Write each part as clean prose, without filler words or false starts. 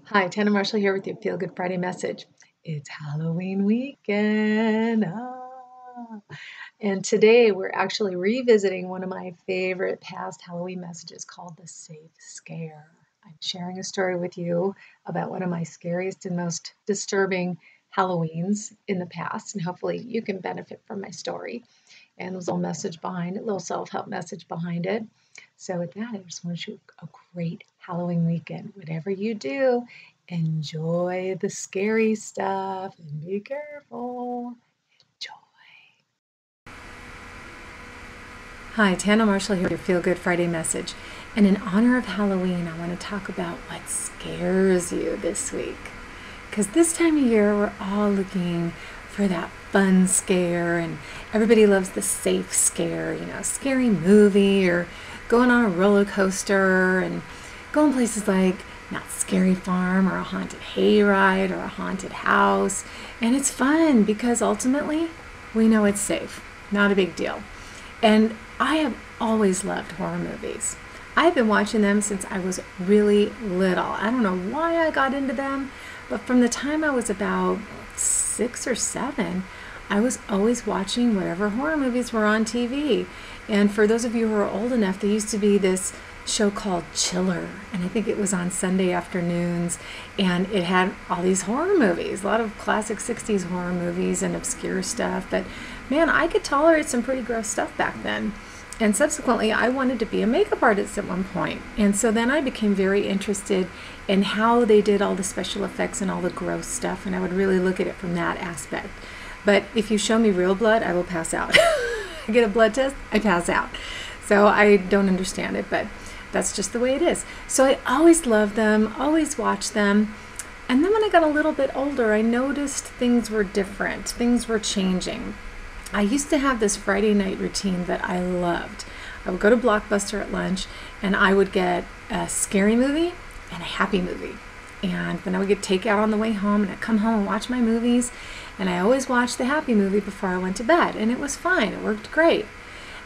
Hi, Tanna Marshall here with your Feel Good Friday message. It's Halloween weekend. And today we're actually revisiting one of my favorite past Halloween messages called The Safe Scare. I'm sharing a story with you about one of my scariest and most disturbing Halloweens in the past, and hopefully you can benefit from my story. And there's a little message behind it, a little self-help message behind it. So with that, I just want to wish you a great Halloween weekend. Whatever you do, enjoy the scary stuff and be careful. Enjoy. Hi, Tanna Marshall here with your Feel Good Friday message. And in honor of Halloween, I want to talk about what scares you this week. Because this time of year, we're all looking for that fun scare, and everybody loves the safe scare, scary movie or going on a roller coaster and going places like Not Scary Farm or a haunted hayride or a haunted house. And it's fun because ultimately we know it's safe, not a big deal. And I have always loved horror movies. I've been watching them since I was really little. I don't know why I got into them, but from the time I was about 6 or 7, I was always watching whatever horror movies were on TV. And for those of you who are old enough, there used to be this show called Chiller, and I think it was on Sunday afternoons, and it had all these horror movies, a lot of classic 60s horror movies and obscure stuff. But man, I could tolerate some pretty gross stuff back then. And subsequently, I wanted to be a makeup artist at one point. And so then I became very interested in how they did all the special effects and all the gross stuff, and I would really look at it from that aspect. But if you show me real blood, I will pass out. I get a blood test, I pass out. So I don't understand it, but that's just the way it is. So I always loved them, always watched them. And then when I got a little bit older, I noticed things were different. Things were changing. I used to have this Friday night routine that I loved. I would go to Blockbuster at lunch, and I would get a scary movie and a happy movie. And then I would get takeout on the way home, and I'd come home and watch my movies. And I always watched the happy movie before I went to bed, and it was fine. It worked great.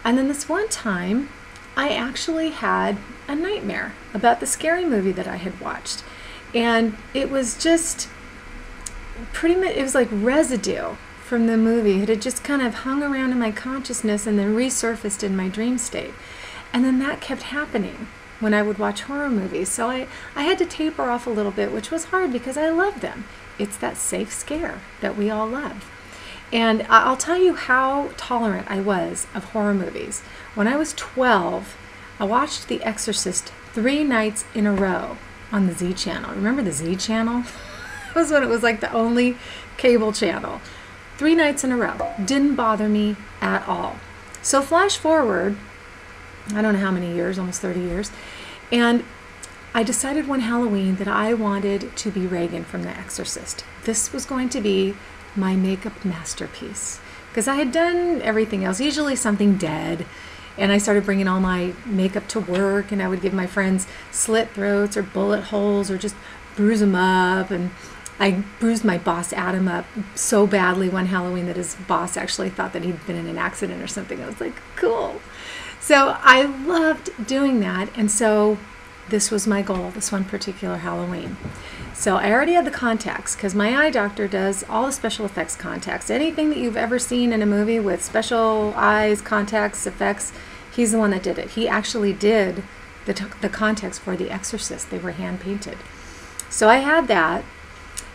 And then this one time, I actually had a nightmare about the scary movie that I had watched. And it was just pretty much, it was like residue from the movie. It had just kind of hung around in my consciousness and then resurfaced in my dream state. And then that kept happening when I would watch horror movies. So I had to taper off a little bit, which was hard because I love them. It's that safe scare that we all love. And I'll tell you how tolerant I was of horror movies. When I was 12, I watched The Exorcist 3 nights in a row on the Z channel. Remember the Z channel? That was when it was like the only cable channel. 3 nights in a row. Didn't bother me at all. So flash forward, I don't know how many years, almost 30 years, and I decided one Halloween that I wanted to be Regan from The Exorcist. This was going to be my makeup masterpiece because I had done everything else, usually something dead, and I started bringing all my makeup to work, and I would give my friends slit throats or bullet holes or just bruise them up. And I bruised my boss Adam up so badly one Halloween that his boss actually thought that he'd been in an accident or something. I was like, cool. So I loved doing that, and so this was my goal, this one particular Halloween. So I already had the contacts because my eye doctor does all the special effects contacts. Anything that you've ever seen in a movie with special eyes, contacts, effects, he's the one that did it. He actually did the contacts for The Exorcist. They were hand painted. So I had that,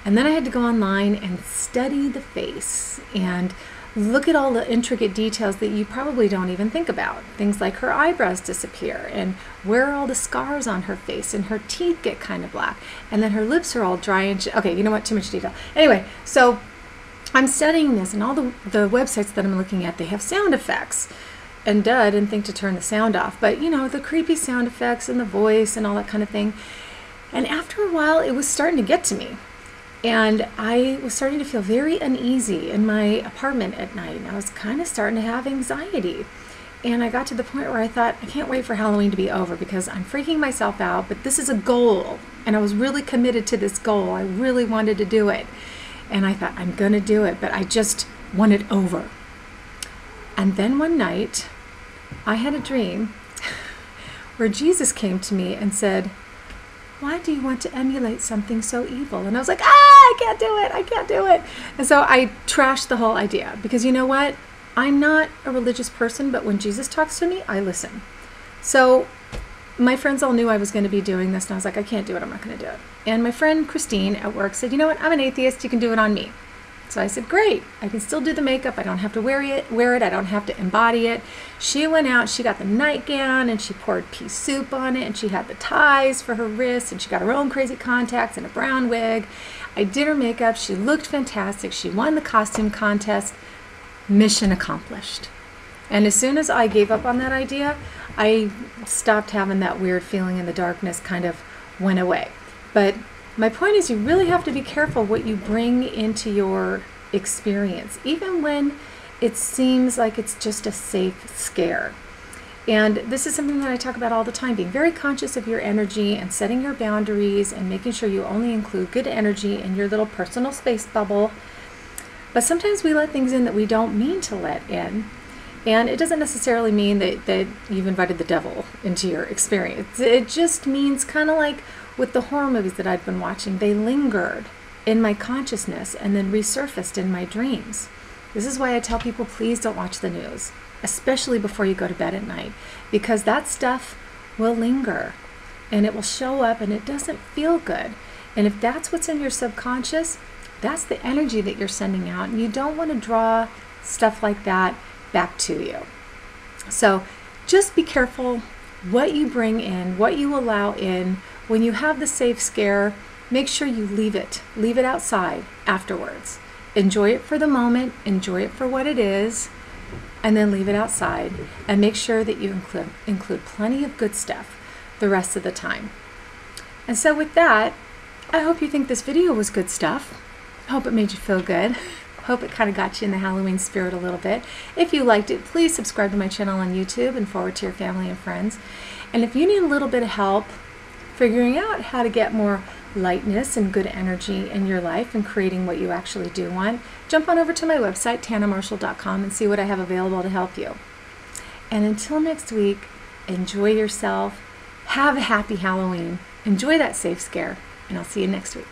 and then I had to go online and study the face and look at all the intricate details that you probably don't even think about. Things like her eyebrows disappear, and where are all the scars on her face, and her teeth get kind of black, and then her lips are all dry and okay, you know what, too much detail. Anyway, so I'm studying this, and all the websites that I'm looking at, they have sound effects. And I didn't think to turn the sound off, but the creepy sound effects and the voice and all that kind of thing. And after a while, it was starting to get to me. And I was starting to feel very uneasy in my apartment at night. And I was kind of starting to have anxiety. And I got to the point where I thought, I can't wait for Halloween to be over because I'm freaking myself out, but this is a goal. And I was really committed to this goal. I really wanted to do it. And I thought, I'm going to do it, but I just want it over. And then one night, I had a dream where Jesus came to me and said, why do you want to emulate something so evil? And I was like, I can't do it. I can't do it. And so I trashed the whole idea because you know what? I'm not a religious person, but when Jesus talks to me, I listen. So my friends all knew I was going to be doing this, and I was like, I can't do it. I'm not going to do it. And my friend Christine at work said, you know what? I'm an atheist. You can do it on me. So I said, great. I can still do the makeup. I don't have to wear it. I don't have to embody it. She went out. She got the nightgown, and she poured pea soup on it, and she had the ties for her wrists, and she got her own crazy contacts and a brown wig. I did her makeup. She looked fantastic. She won the costume contest. Mission accomplished. And as soon as I gave up on that idea, I stopped having that weird feeling in the darkness, kind of went away. But my point is, you really have to be careful what you bring into your experience, even when it seems like it's just a safe scare. And this is something that I talk about all the time, being very conscious of your energy and setting your boundaries and making sure you only include good energy in your little personal space bubble. But sometimes we let things in that we don't mean to let in. And it doesn't necessarily mean that you've invited the devil into your experience. It just means kind of like with the horror movies that I've been watching, they lingered in my consciousness and then resurfaced in my dreams. This is why I tell people, please don't watch the news, especially before you go to bed at night, because that stuff will linger and it will show up and it doesn't feel good. And if that's what's in your subconscious, that's the energy that you're sending out, and you don't want to draw stuff like that back to you. So just be careful what you bring in, what you allow in. When you have the safe scare, make sure you leave it outside afterwards. Enjoy it for the moment, enjoy it for what it is, and then leave it outside, and make sure that you include plenty of good stuff the rest of the time. And so with that, I hope you think this video was good stuff. I hope it made you feel good. Hope it kind of got you in the Halloween spirit a little bit. If you liked it, please subscribe to my channel on YouTube and forward to your family and friends. And if you need a little bit of help figuring out how to get more lightness and good energy in your life and creating what you actually do want, jump on over to my website, tannamarshall.com, and see what I have available to help you. And until next week, enjoy yourself. Have a happy Halloween. Enjoy that safe scare, and I'll see you next week.